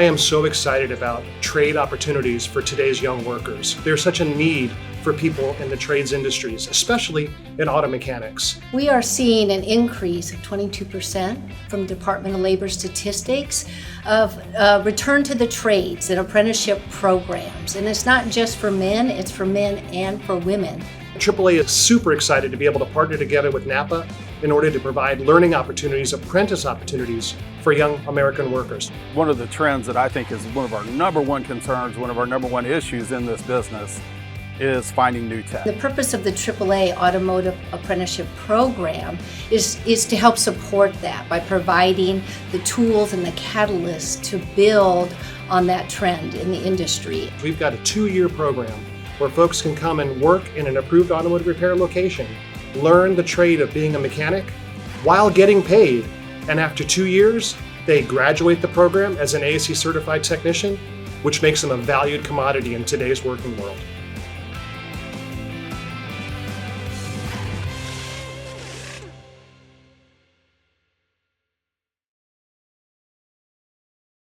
I am so excited about trade opportunities for today's young workers. There's such a need for people in the trades industries, especially in auto mechanics. We are seeing an increase of 22% from Department of Labor statistics of return to the trades and apprenticeship programs. And it's not just for men, it's for men and for women. AAA is super excited to be able to partner together with NAPA in order to provide learning opportunities, apprentice opportunities for young American workers. One of the trends that I think is one of our number one concerns, one of our number one issues in this business is finding new tech. The purpose of the AAA Automotive Apprenticeship-Program is to help support that by providing the tools and the catalysts to build on that trend in the industry. We've got a 2-year program where folks can come and work in an approved automotive repair location, learn the trade of being a mechanic while getting paid. And after 2 years, they graduate the program as an ASE certified technician, which makes them a valued commodity in today's working world.